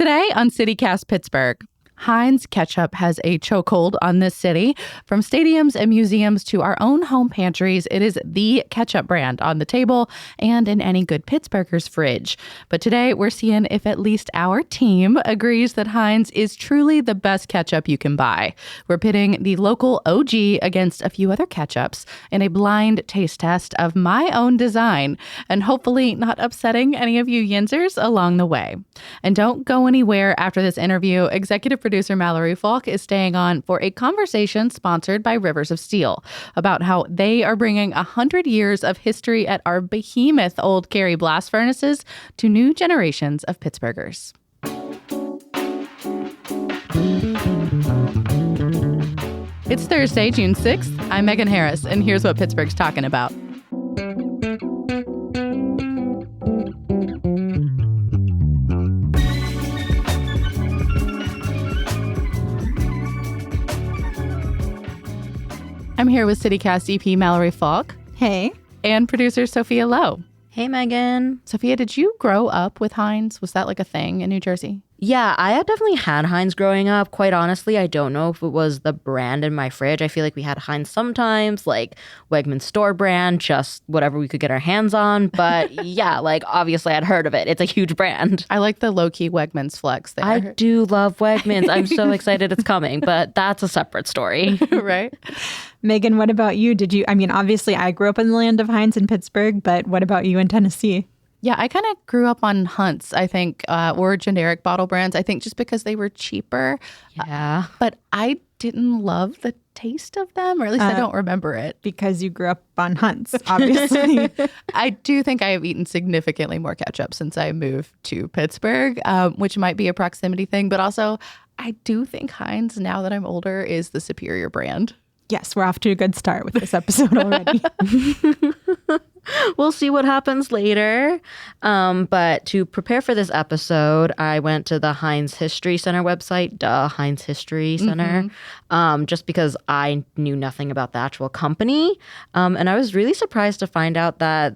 Today on CityCast Pittsburgh, Heinz Ketchup has a chokehold on this city. From stadiums and museums to our own home pantries, it is the ketchup brand on the table and in any good Pittsburghers fridge. But today, we're seeing if at least our team agrees that Heinz is truly the best ketchup you can buy. We're pitting the local OG against a few other ketchups in a blind taste test of my own design, and hopefully not upsetting any of you yinzers along the way. And don't go anywhere after this interview. Executive producer Mallory Falk is staying on for a conversation sponsored by Rivers of Steel about how they are bringing 100 years of history at our behemoth old Cary blast furnaces to new generations of Pittsburghers. It's Thursday, June 6th. I'm Megan Harris, and here's what Pittsburgh's talking about. I'm here with CityCast EP Mallory Falk. Hey. And producer Sophia Lowe. Hey, Megan. Sophia, did you grow up with Heinz? Was that like a thing in New Jersey? Yeah, I had definitely had Heinz growing up. Quite honestly, I don't know if it was the brand in my fridge. I feel like we had Heinz sometimes, like Wegmans store brand, just whatever we could get our hands on. But yeah, like obviously I'd heard of it. It's a huge brand. I like the low-key Wegmans flex there. I do love Wegmans. I'm so excited it's coming, but that's a separate story. Right? Megan, what about you? Obviously I grew up in the land of Heinz in Pittsburgh, but what about you in Tennessee? Yeah, I kind of grew up on Hunt's, I think, or generic bottle brands. I think just because they were cheaper. Yeah. But I didn't love the taste of them, or at least I don't remember it. Because you grew up on Hunt's, obviously. I do think I have eaten significantly more ketchup since I moved to Pittsburgh, which might be a proximity thing. But also, I do think Heinz, now that I'm older, is the superior brand. Yes, we're off to a good start with this episode already. We'll see what happens later. But to prepare for this episode, I went to the Heinz History Center website, Heinz History Center, just because I knew nothing about the actual company. And I was really surprised to find out that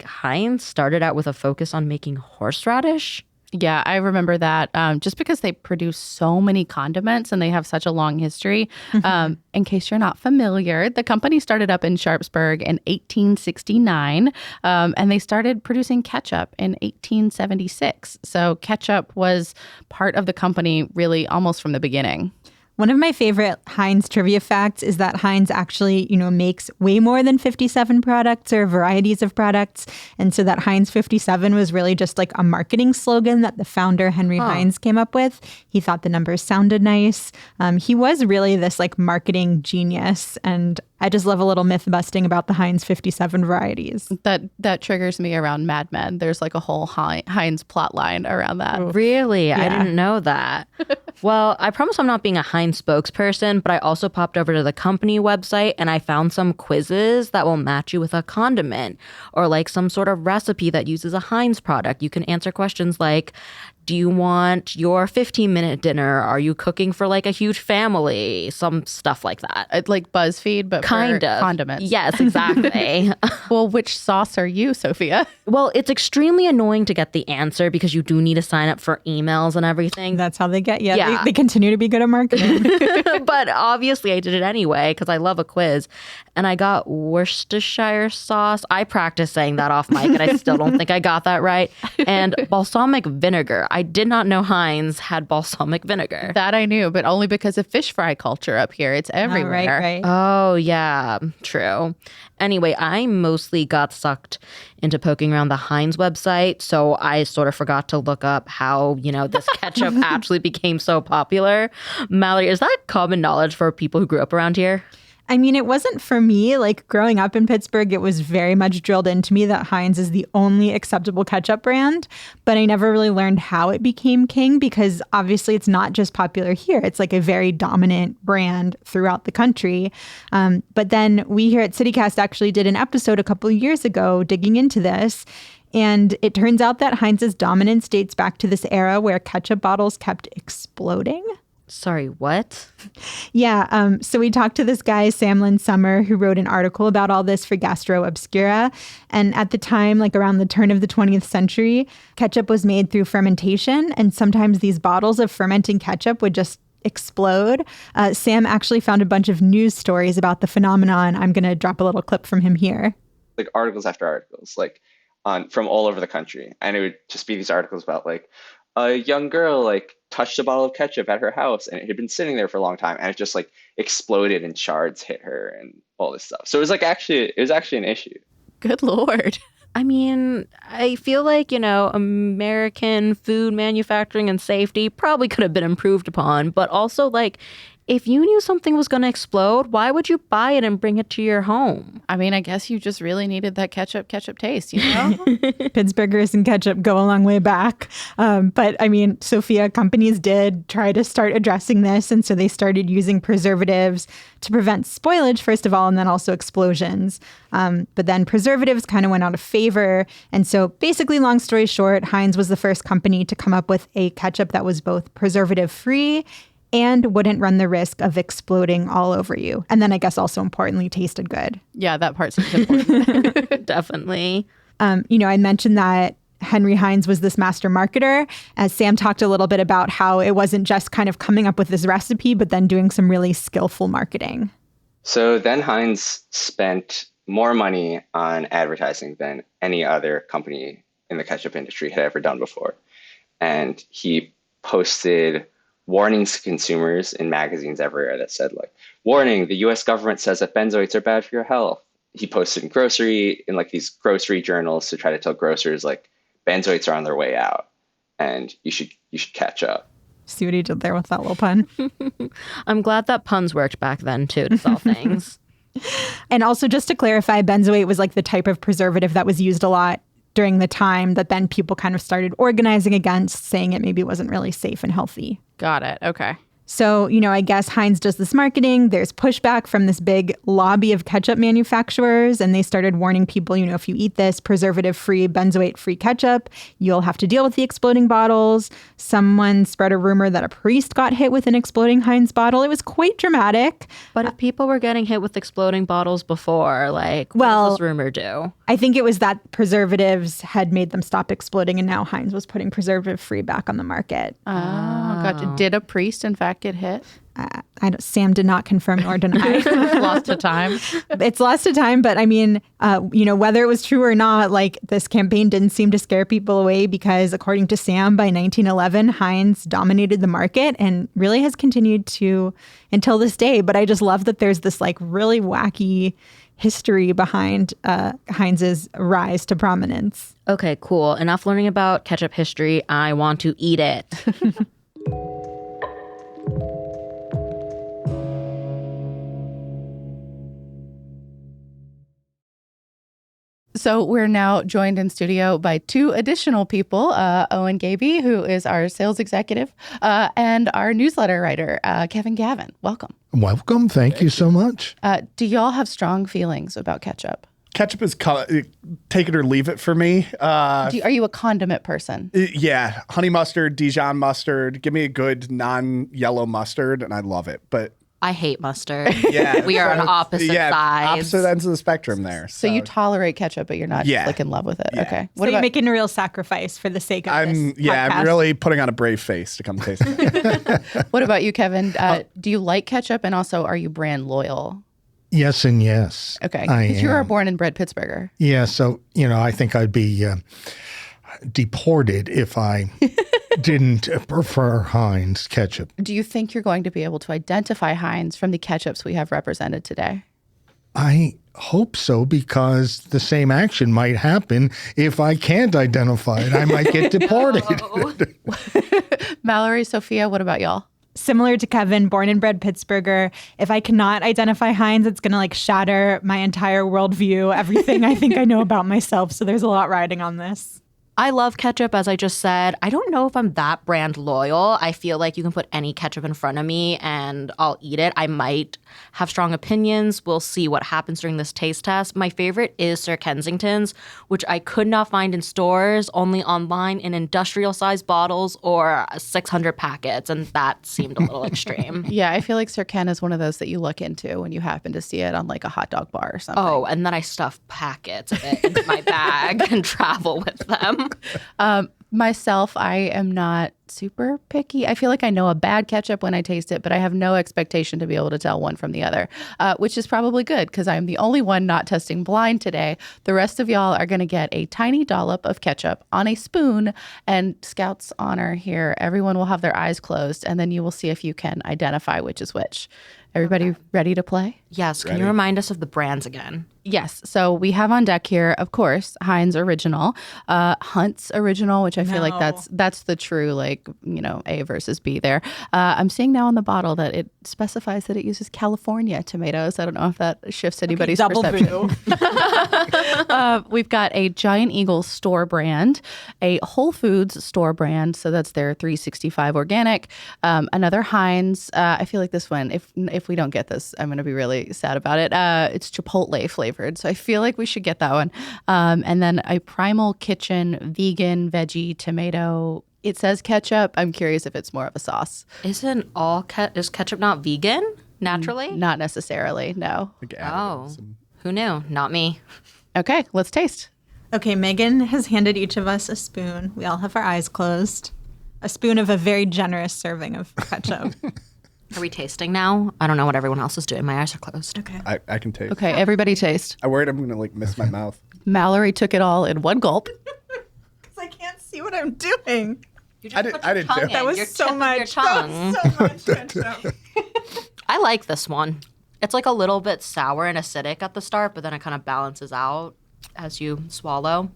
Heinz started out with a focus on making horseradish. Yeah, I remember that just because they produce so many condiments and they have such a long history. In case you're not familiar, the company started up in Sharpsburg in 1869, and they started producing ketchup in 1876. So ketchup was part of the company really almost from the beginning. One of my favorite Heinz trivia facts is that Heinz actually, makes way more than 57 products or varieties of products. And so that Heinz 57 was really just like a marketing slogan that the founder, Henry Heinz, came up with. He thought the numbers sounded nice. He was really this marketing genius. And I just love a little myth busting about the Heinz 57 varieties. That triggers me around Mad Men. There's a whole Heinz plot line around that. Really? Yeah. I didn't know that. Well, I promise I'm not being a Heinz spokesperson, but I also popped over to the company website and I found some quizzes that will match you with a condiment or some sort of recipe that uses a Heinz product. You can answer questions like, do you want your 15-minute dinner? Are you cooking for a huge family? Some stuff like that. It's like BuzzFeed, but kind of condiments. Yes, exactly. Well, which sauce are you, Sophia? Well, it's extremely annoying to get the answer because you do need to sign up for emails and everything. That's how they get you. Yeah. They continue to be good at marketing. But obviously I did it anyway because I love a quiz. And I got Worcestershire sauce. I practiced saying that off mic and I still don't think I got that right. And balsamic vinegar. I did not know Heinz had balsamic vinegar. That I knew, but only because of fish fry culture up here. It's everywhere. Right. Oh, yeah. True. Anyway, I mostly got sucked into poking around the Heinz website, so I sort of forgot to look up how, this ketchup actually became so popular. Mallory, is that common knowledge for people who grew up around here? It wasn't for me. Growing up in Pittsburgh, it was very much drilled into me that Heinz is the only acceptable ketchup brand. But I never really learned how it became king because obviously it's not just popular here. It's a very dominant brand throughout the country. But then we here at CityCast actually did an episode a couple of years ago digging into this. And it turns out that Heinz's dominance dates back to this era where ketchup bottles kept exploding. Sorry, what? Yeah, so we talked to this guy, Sam Lynn Summer, who wrote an article about all this for Gastro Obscura. And at the time, like around the turn of the 20th century, ketchup was made through fermentation. And sometimes these bottles of fermenting ketchup would just explode. Sam actually found a bunch of news stories about the phenomenon. I'm going to drop a little clip from him here. Like articles after articles, like from all over the country. And it would just be these articles about like a young girl like touched a bottle of ketchup at her house and it had been sitting there for a long time and it just like exploded and shards hit her and all this stuff. So it was actually an issue. Good Lord. I mean, I feel like, American food manufacturing and safety probably could have been improved upon, but also like if you knew something was going to explode, why would you buy it and bring it to your home? I mean, I guess you just really needed that ketchup taste, you know? Pittsburghers and ketchup go a long way back. But I mean, Sophia, companies did try to start addressing this. And so they started using preservatives to prevent spoilage, first of all, and then also explosions. But then preservatives kind of went out of favor. And so basically, long story short, Heinz was the first company to come up with a ketchup that was both preservative-free and wouldn't run the risk of exploding all over you. And then I guess also importantly, tasted good. Yeah, that part seems important. Definitely. I mentioned that Henry Heinz was this master marketer. As Sam talked a little bit about how it wasn't just kind of coming up with this recipe, but then doing some really skillful marketing. So then Heinz spent more money on advertising than any other company in the ketchup industry had ever done before. And he posted warnings to consumers in magazines everywhere that said like, warning, the US government says that benzoates are bad for your health. He posted in like these grocery journals to try to tell grocers like benzoates are on their way out and you should catch up. See what he did there with that little pun. I'm glad that puns worked back then too to sell things. And also just to clarify, benzoate was like the type of preservative that was used a lot during the time that then people kind of started organizing against, saying it maybe wasn't really safe and healthy. Got it. Okay. So, I guess Heinz does this marketing. There's pushback from this big lobby of ketchup manufacturers, and they started warning people, if you eat this preservative-free, benzoate-free ketchup, you'll have to deal with the exploding bottles. Someone spread a rumor that a priest got hit with an exploding Heinz bottle. It was quite dramatic. But if people were getting hit with exploding bottles before, like, what does this rumor do? I think it was that preservatives had made them stop exploding, and now Heinz was putting preservative-free back on the market. Oh, gotcha. Did a priest, in fact, get hit? Sam did not confirm nor deny. Lost to time. It's lost to time, but I mean, whether it was true or not, like this campaign didn't seem to scare people away because according to Sam, by 1911, Heinz dominated the market and really has continued to until this day. But I just love that there's this like really wacky history behind Heinz's rise to prominence. Okay, cool. Enough learning about ketchup history. I want to eat it. So we're now joined in studio by two additional people, Owen Gaby, who is our sales executive, and our newsletter writer, Kevin Gavin. Welcome. Welcome. Thank you so much. Do y'all have strong feelings about ketchup? Ketchup is take it or leave it for me. Are you a condiment person? Yeah. Honey mustard, Dijon mustard. Give me a good non-yellow mustard and I love it. But I hate mustard. Yeah. We are on opposite sides. Opposite ends of the spectrum there. So you tolerate ketchup, but you're not like in love with it. Yeah. Okay. So you're making a real sacrifice for the sake of this podcast. I'm really putting on a brave face to come taste it. What about you, Kevin? Do you like ketchup? And also, are you brand loyal? Yes and yes. Okay. I Because you're a am. born and bred Pittsburgher. Yeah, so, I think I'd be deported if I didn't prefer Heinz ketchup. Do you think you're going to be able to identify Heinz from the ketchups we have represented today? I hope so, because the same action might happen if I can't identify it. I might get deported. Mallory, Sophia, what about y'all? Similar to Kevin, born and bred Pittsburgher, if I cannot identify Heinz, it's going to like shatter my entire worldview, everything I think I know about myself. So there's a lot riding on this. I love ketchup, as I just said. I don't know if I'm that brand loyal. I feel like you can put any ketchup in front of me and I'll eat it. I might have strong opinions. We'll see what happens during this taste test. My favorite is Sir Kensington's, which I could not find in stores, only online in industrial-sized bottles or 600 packets, and that seemed a little extreme. Yeah, I feel like Sir Ken is one of those that you look into when you happen to see it on like a hot dog bar or something. Oh, and then I stuff packets of it into my bag and travel with them. Myself, I am not super picky. I feel like I know a bad ketchup when I taste it, but I have no expectation to be able to tell one from the other, which is probably good because I'm the only one not testing blind today. The rest of y'all are going to get a tiny dollop of ketchup on a spoon, and Scout's honor here, everyone will have their eyes closed, and then you will see if you can identify which is which. Everybody ready to play? Yes. Can you remind us of the brands again? Yes. So we have on deck here, of course, Heinz Original, Hunt's Original, which I feel like that's the true, like, you know, A versus B there. I'm seeing now on the bottle that it specifies that it uses California tomatoes. I don't know if that shifts anybody's perception. We've got a Giant Eagle store brand, a Whole Foods store brand. So that's their 365 organic. Another Heinz. I feel like this one, if we don't get this, I'm going to be really sad about it. It's Chipotle flavored. So I feel like we should get that one. And then a Primal Kitchen vegan veggie tomato. It says ketchup. I'm curious if it's more of a sauce. Isn't is ketchup not vegan naturally? Not necessarily, no. Who knew? Not me. Okay, let's taste. Okay, Megan has handed each of us a spoon. We all have our eyes closed. A spoon of a very generous serving of ketchup. Are we tasting now? I don't know what everyone else is doing. My eyes are closed. Okay. I can taste. Okay, everybody taste. I'm worried I'm going to like miss my mouth. Mallory took it all in one gulp. Because I can't see what I'm doing. You I didn't do it. That was so much. That was so much ketchup. I like this one. It's like a little bit sour and acidic at the start, but then it kind of balances out as you swallow.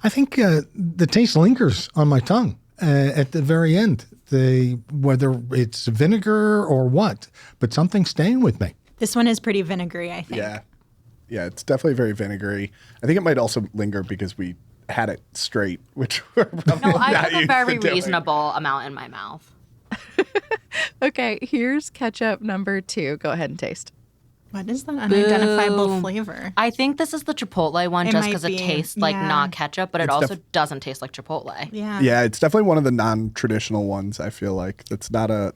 I think the taste lingers on my tongue at the very end. Whether it's vinegar or what, but something's staying with me. This one is pretty vinegary, I think. Yeah, it's definitely very vinegary. I think it might also linger because we had it straight, which we're probably No, I not have a used very to doing. reasonable amount in my mouth. Okay, here's ketchup number 2. Go ahead and taste. What is that unidentifiable flavor? I think this is the Chipotle one It just might because it be. tastes like Yeah. not ketchup, but it also doesn't taste like Chipotle. Yeah. Yeah, it's definitely one of the non-traditional ones. I feel like that's not a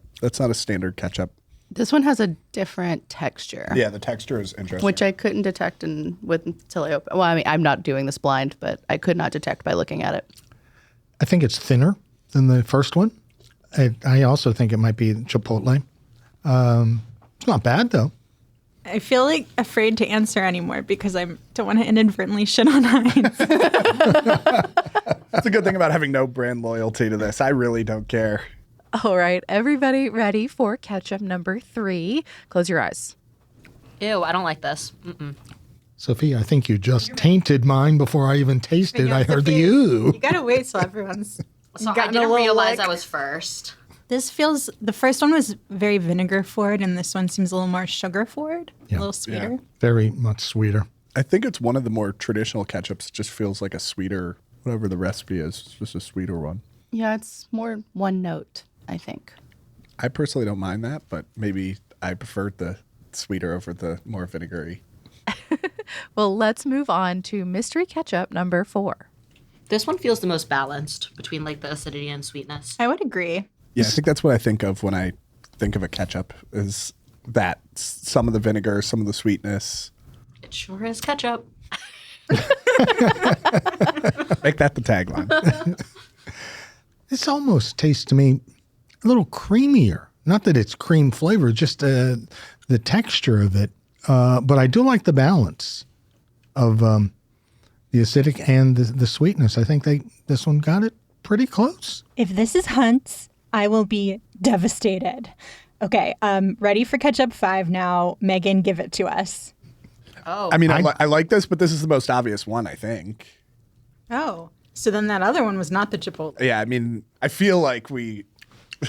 standard ketchup. This one has a different texture. Yeah, the texture is interesting. Which I couldn't detect until I opened. Well, I mean, I'm not doing this blind, but I could not detect by looking at it. I think it's thinner than the first one. I also think it might be Chipotle. It's not bad, though. I feel like afraid to answer anymore because I don't want to inadvertently shit on Heinz. That's a good thing about having no brand loyalty to this. I really don't care. All right, everybody ready for ketchup number 3? Close your eyes. Ew, I don't like this. Sophie, I think you just tainted mine before I even tasted. I heard the You gotta wait till everyone's. So I gotten a didn't little realize lick. I was first. This feels. The first one was very vinegar forward, and this one seems a little more sugar forward, a little sweeter. Very much sweeter. I think it's one of the more traditional ketchups. It just feels like a sweeter, whatever the recipe is, it's just a sweeter one. Yeah, it's more one note, I think. I personally don't mind that, but maybe I preferred the sweeter over the more vinegary. Well, let's move on to mystery ketchup number 4. This one feels the most balanced between like the acidity and sweetness. I would agree. Yeah, I think that's what I think of when I think of a ketchup is that some of the vinegar, some of the sweetness. It sure is ketchup. Make that the tagline. This almost tastes to me a little creamier. Not that it's cream flavor, just the texture of it. But I do like the balance of the acidic and the sweetness. I think this one got it pretty close. If this is Hunt's, I will be devastated. Okay, ready for ketchup 5 now. Megan, give it to us. Oh. I mean, I like this, but this is the most obvious one, I think. Oh, so then that other one was not the Chipotle. Yeah, I mean, I feel like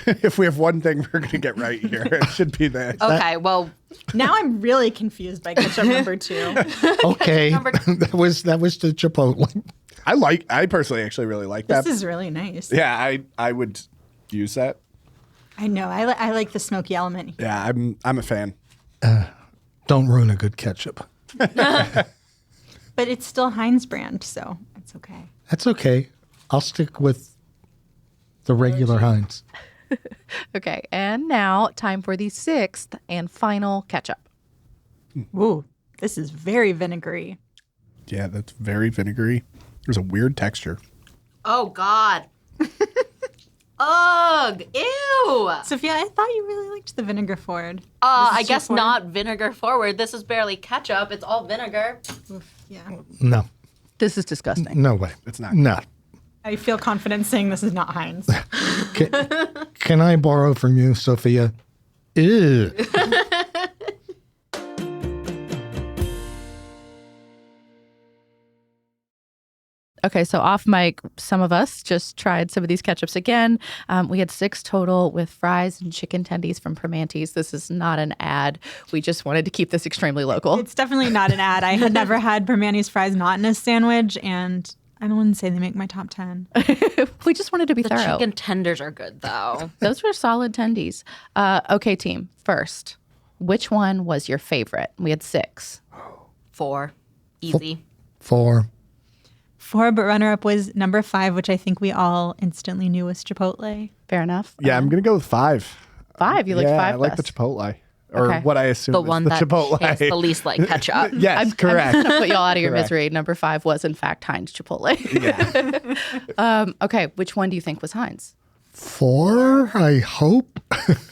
if we have one thing we're going to get right here, it should be this. Okay, well, Now I'm really confused by ketchup number 2. Okay, that was the Chipotle. I personally actually really like that. This is really nice. Yeah, I would use that. I know. I like the smoky element. Yeah, I'm a fan. Don't ruin a good ketchup. But it's still Heinz brand, so it's okay. That's okay. I'll stick with the regular Heinz. Okay, and now time for the sixth and final ketchup. Ooh, this is very vinegary. Yeah, that's very vinegary. There's a weird texture. Oh, God. Ugh. Ew. Sophia, I thought you really liked the vinegar forward. I guess not vinegar forward. This is barely ketchup. It's all vinegar. Oof, yeah. No, This is disgusting. no way. It's not. No. I feel confident saying this is not Heinz. Can I borrow from you, Sophia? Ew. Okay, so off mic, some of us just tried some of these ketchups again. We had 6 total with fries and chicken tendies from Pantries. This is not an ad. We just wanted to keep this extremely local. It's definitely not an ad. I had never had Permani's fries not in a sandwich, and I wouldn't say they make my top 10. We just wanted to be The thorough. chicken tenders are good, though. Those were solid tendies. Okay, team, first, which one was your favorite? We had 6. 4. Easy. 4. 4, but runner-up was number 5, which I think we all instantly knew was Chipotle. Fair enough. Yeah, I'm gonna go with 5. 5. You like yeah, 5 I like the best. Chipotle, or Okay. what I assume The is one the that Chipotle. tastes the least like ketchup. Yes, I'm correct. going to put you all out of your Correct. misery. Number 5 was, in fact, Heinz Chipotle. Okay, which one do you think was Heinz? 4, I hope.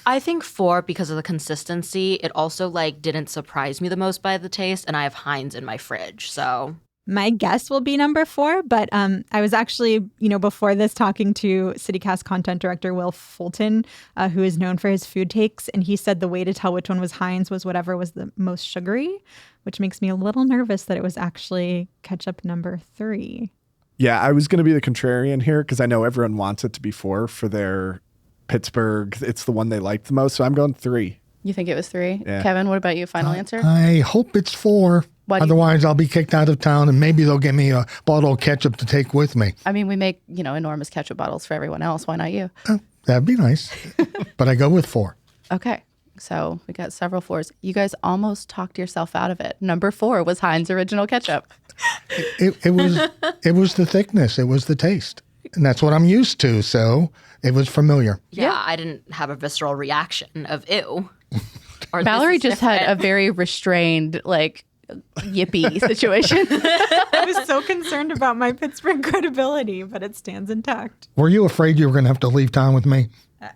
I think 4 because of the consistency. It also didn't surprise me the most by the taste, and I have Heinz in my fridge, so. My guess will be number 4, but I was actually, before this talking to CityCast content director Will Fulton, who is known for his food takes, and he said the way to tell which one was Heinz was whatever was the most sugary, which makes me a little nervous that it was actually ketchup number 3. Yeah, I was going to be the contrarian here because I know everyone wants it to be 4 for their Pittsburgh. It's the one they like the most, so I'm going 3. You think it was 3? Yeah. Kevin, what about you? Final answer? I hope it's 4. Why do you- Otherwise, I'll be kicked out of town, and maybe they'll give me a bottle of ketchup to take with me. I mean, we make, enormous ketchup bottles for everyone else. Why not you? That'd be nice. But I go with 4. Okay. So we got several 4s. You guys almost talked yourself out of it. Number 4 was Heinz Original Ketchup. It was the thickness. It was the taste. And that's what I'm used to. So it was familiar. Yeah, I didn't have a visceral reaction of ew. Or Valerie this is just had a different. very restrained, yippee situation. I was so concerned about my Pittsburgh credibility, but it stands intact. Were you afraid you were going to have to leave town with me?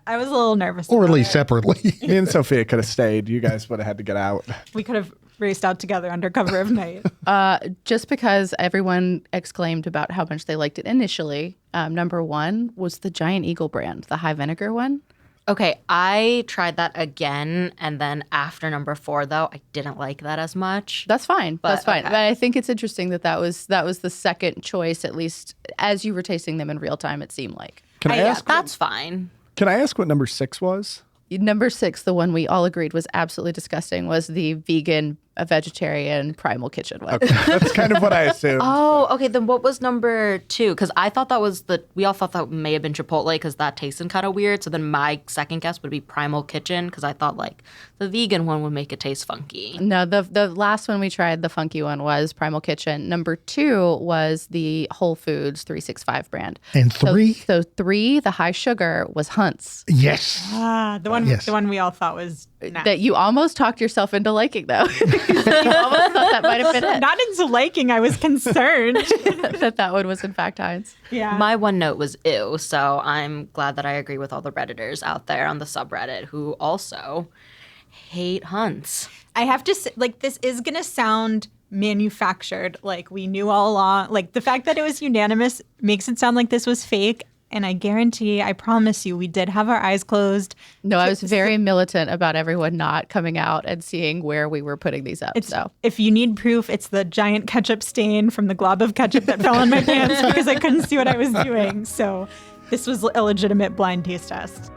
I was a little nervous. Or at about least it. separately? Me and Sophia could have stayed. You guys would have had to get out. We could have raced out together under cover of night. Just because everyone exclaimed about how much they liked it initially, number 1 was the Giant Eagle brand, the high vinegar one. Okay, I tried that again, and then after number 4, though, I didn't like that as much. That's fine. That's fine. okay. But I think it's interesting that was the second choice, at least as you were tasting them in real time, it seemed like. Can I Yeah, ask? that's fine. Can I ask what number 6 was? Number 6, the one we all agreed was absolutely disgusting, was the vegan, vegetarian Primal Kitchen one. Okay, that's kind of what I assumed. Oh, okay. Then what was number 2? Because I thought that was we all thought that may have been Chipotle because that tasted kind of weird. So then my second guess would be Primal Kitchen because I thought the vegan one would make it taste funky. No, the last one we tried, the funky one, was Primal Kitchen. Number 2 was the Whole Foods 365 brand. And 3? So 3, the high sugar, was Hunt's. Yes. Yes. The one we all thought was That you almost talked yourself into liking, though. You almost thought that might have been it. not into liking. I was concerned. that one was, in fact, Heinz. Yeah. My one note was ew. So I'm glad that I agree with all the Redditors out there on the subreddit who also hate Hunts. I have to say, this is going to sound manufactured. We knew all along. The fact that it was unanimous makes it sound like this was fake. And I promise you, we did have our eyes closed. No, I was very militant about everyone not coming out and seeing where we were putting these up. If you need proof, it's the giant ketchup stain from the glob of ketchup that fell on my pants because I couldn't see what I was doing. So this was a legitimate blind taste test.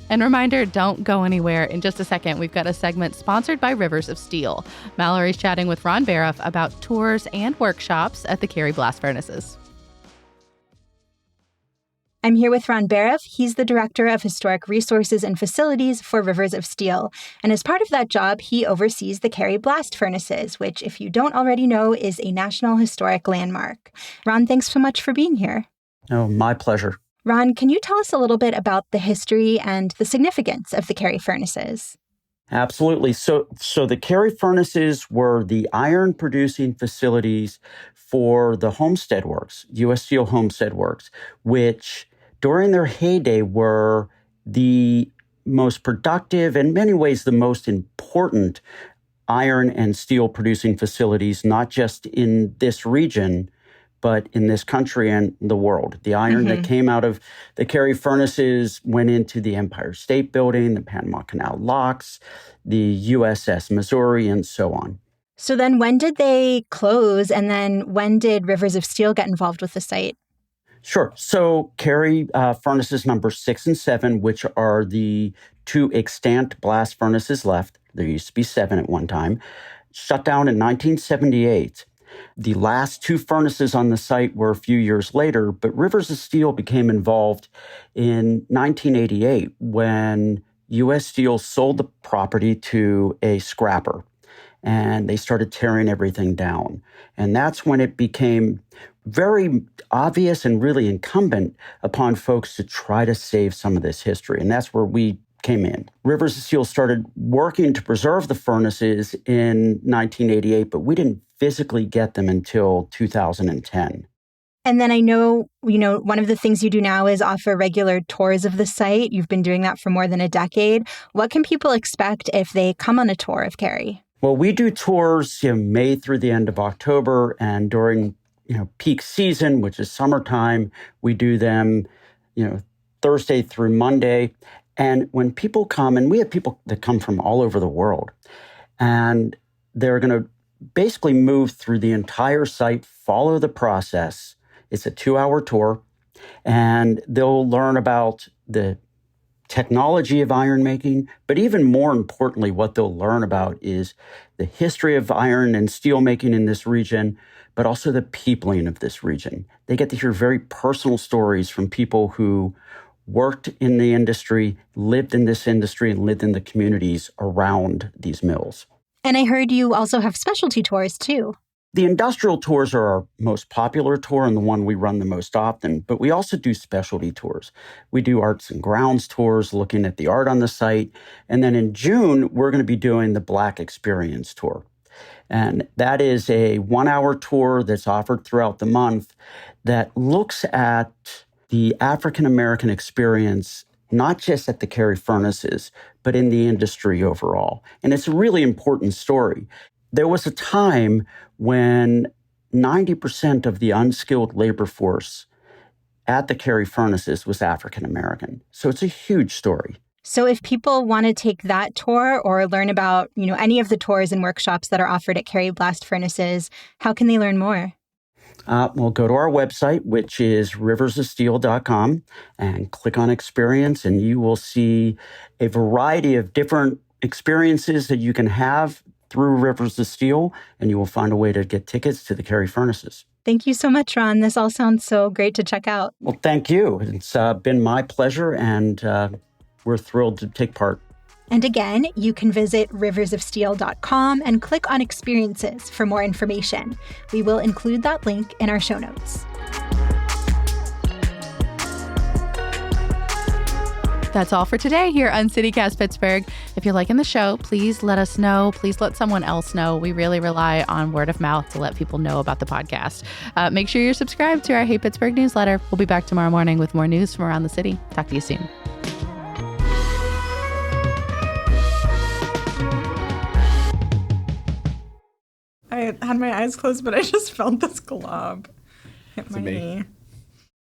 And reminder, don't go anywhere. In just a second, we've got a segment sponsored by Rivers of Steel. Mallory's chatting with Ron Bariff about tours and workshops at the Cary blast furnaces. I'm here with Ron Bariff. He's the Director of Historic Resources and Facilities for Rivers of Steel. And as part of that job, he oversees the Cary blast furnaces, which, if you don't already know, is a National Historic Landmark. Ron, thanks so much for being here. Oh, my pleasure. Ron, can you tell us a little bit about the history and the significance of the Cary furnaces? Absolutely. So the Cary furnaces were the iron-producing facilities for the Homestead Works, U.S. Steel Homestead Works, which during their heyday were the most productive, in many ways the most important iron and steel producing facilities, not just in this region, but in this country and the world. The iron that came out of the Cary furnaces went into the Empire State Building, the Panama Canal locks, the USS Missouri, and so on. So then when did they close? And then when did Rivers of Steel get involved with the site? Sure. So Cary furnaces number 6 and 7, which are the two extant blast furnaces left, there used to be 7 at one time, shut down in 1978. The last 2 furnaces on the site were a few years later, but Rivers of Steel became involved in 1988 when U.S. Steel sold the property to a scrapper, and they started tearing everything down. And that's when it became very obvious and really incumbent upon folks to try to save some of this history. And that's where we came in. Rivers of Steel started working to preserve the furnaces in 1988, but we didn't physically get them until 2010. And then I know, one of the things you do now is offer regular tours of the site. You've been doing that for more than a decade. What can people expect if they come on a tour of Cary? Well, we do tours May through the end of October, and during peak season, which is summertime, we do them Thursday through Monday. And when people come, and we have people that come from all over the world, and they're going to basically move through the entire site, follow the process. It's a 2-hour tour, and they'll learn about the technology of iron making, but even more importantly, what they'll learn about is the history of iron and steel making in this region, but also the peopling of this region. They get to hear very personal stories from people who worked in the industry, lived in this industry, and lived in the communities around these mills. And I heard you also have specialty tours, too. The industrial tours are our most popular tour and the one we run the most often, but we also do specialty tours. We do arts and grounds tours, looking at the art on the site. And then in June, we're going to be doing the Black Experience Tour. And that is a 1-hour tour that's offered throughout the month that looks at the African-American experience, not just at the Cary furnaces, but in the industry overall. And it's a really important story. There was a time when 90% of the unskilled labor force at the Cary furnaces was African-American. So it's a huge story. So if people want to take that tour or learn about, any of the tours and workshops that are offered at Cary blast furnaces, how can they learn more? Well, go to our website, which is riversofsteel.com, and click on experience, and you will see a variety of different experiences that you can have through Rivers of Steel, and you will find a way to get tickets to the Cary furnaces. Thank you so much, Ron. This all sounds so great to check out. Well, thank you. It's been my pleasure, and we're thrilled to take part. And again, you can visit riversofsteel.com and click on experiences for more information. We will include that link in our show notes. That's all for today here on CityCast Pittsburgh. If you're liking the show, please let us know. Please let someone else know. We really rely on word of mouth to let people know about the podcast. Make sure you're subscribed to our Hey Pittsburgh newsletter. We'll be back tomorrow morning with more news from around the city. Talk to you soon. I had my eyes closed, but I just felt this glob hit my knee.